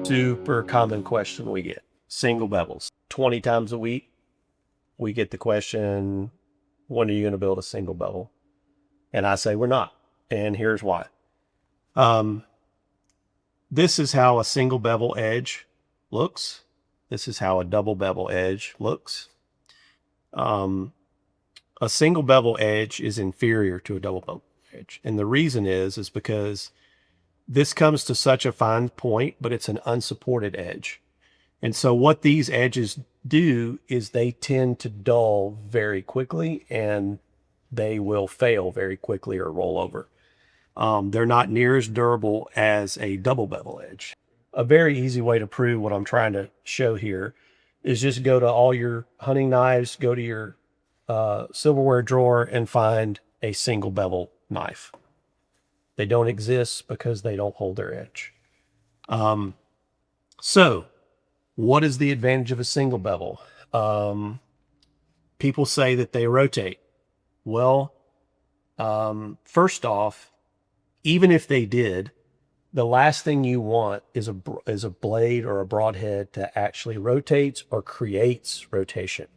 Super common question we get. Single bevels. 20 times a week, we get the question, when are you going to build a single bevel? And I say, we're not. And here's why. Um, this is how a single bevel edge looks. This is how a double bevel edge looks. A single bevel edge is inferior to a double bevel edge. And the reason is because this comes to such a fine point, but it's an unsupported edge. And so what these edges do is they tend to dull very quickly and they will fail very quickly or roll over. They're not near as durable as a double bevel edge. A very easy way to prove what I'm trying to show here is just go to all your hunting knives, go to your silverware drawer and find a single bevel knife. They don't exist because they don't hold their edge. So what is the advantage of a single bevel? People say that they rotate. Well, first off, even if they did, the last thing you want is a blade or a broadhead to actually rotates or creates rotation.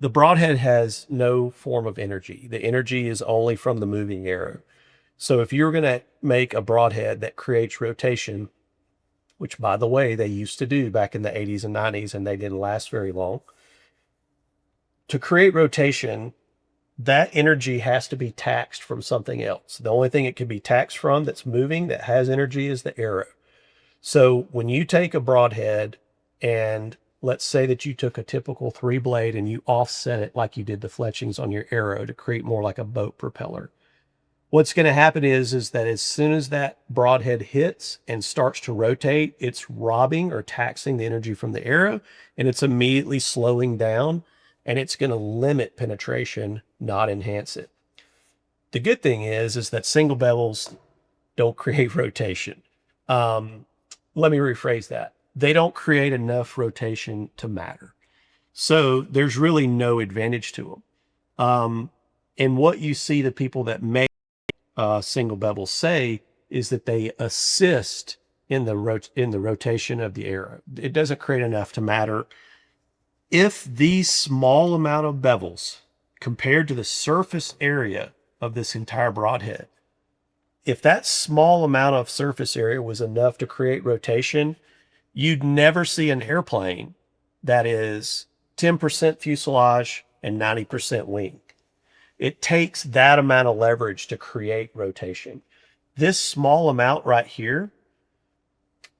The broadhead has no form of energy. The energy is only from the moving arrow. So if you're going to make a broadhead that creates rotation, which by the way, they used to do back in the 80s and 90s, and they didn't last very long. To create rotation, that energy has to be taxed from something else. The only thing it can be taxed from that's moving, that has energy, is the arrow. So when you take a broadhead and let's say that you took a typical 3-blade and you offset it like you did the fletchings on your arrow to create more like a boat propeller. What's going to happen is that as soon as that broadhead hits and starts to rotate, it's robbing or taxing the energy from the arrow, and it's immediately slowing down, and it's going to limit penetration, not enhance it. The good thing is that single bevels don't create rotation. Let me rephrase that. They don't create enough rotation to matter. So there's really no advantage to them. And what you see the people that make single bevels say is that they assist in the rotation of the arrow. It doesn't create enough to matter. If these small amount of bevels compared to the surface area of this entire broadhead, if that small amount of surface area was enough to create rotation, you'd never see an airplane that is 10% fuselage and 90% wing. It takes that amount of leverage to create rotation. This small amount right here,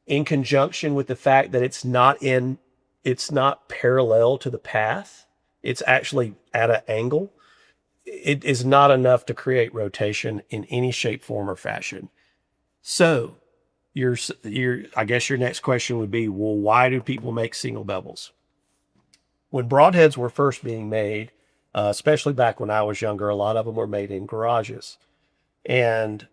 in conjunction with the fact that it's not parallel to the path, it's actually at an angle, it is not enough to create rotation in any shape, form, or fashion. So I guess your next question would be, well, why do people make single bevels? When broadheads were first being made, especially back when I was younger, a lot of them were made in garages. And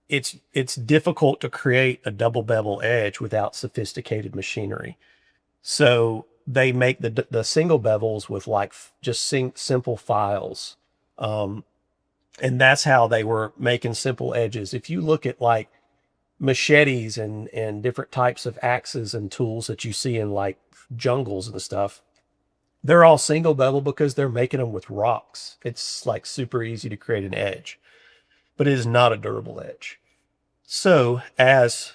it's difficult to create a double bevel edge without sophisticated machinery. So they make the single bevels with like just simple files. And that's how they were making simple edges. If you look at like machetes and different types of axes and tools that you see in like jungles and stuff, they're all single bevel because they're making them with rocks. It's like super easy to create an edge, but it is not a durable edge. So as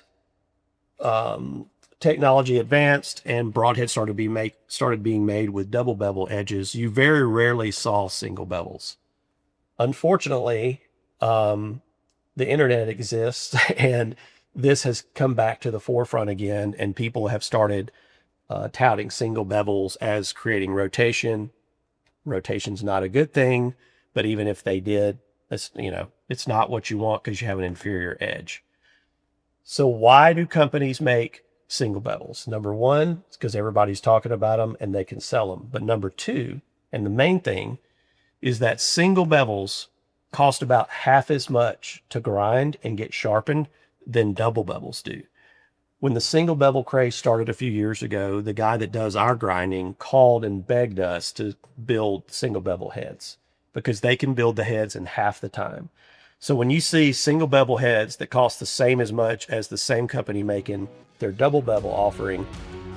technology advanced and broadheads started being made with double bevel edges, you very rarely saw single bevels. Unfortunately, the internet exists and this has come back to the forefront again, and people have started touting single bevels as creating rotation. Rotation's not a good thing, but even if they did, it's not what you want because you have an inferior edge. So why do companies make single bevels? Number one, it's because everybody's talking about them and they can sell them. But number two, and the main thing, is that single bevels cost about half as much to grind and get sharpened than double bevels do. When the single bevel craze started a few years ago, the guy that does our grinding called and begged us to build single bevel heads because they can build the heads in half the time. So when you see single bevel heads that cost the same as much as the same company making their double bevel offering,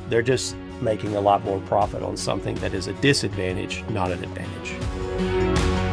they're just making a lot more profit on something that is a disadvantage, not an advantage.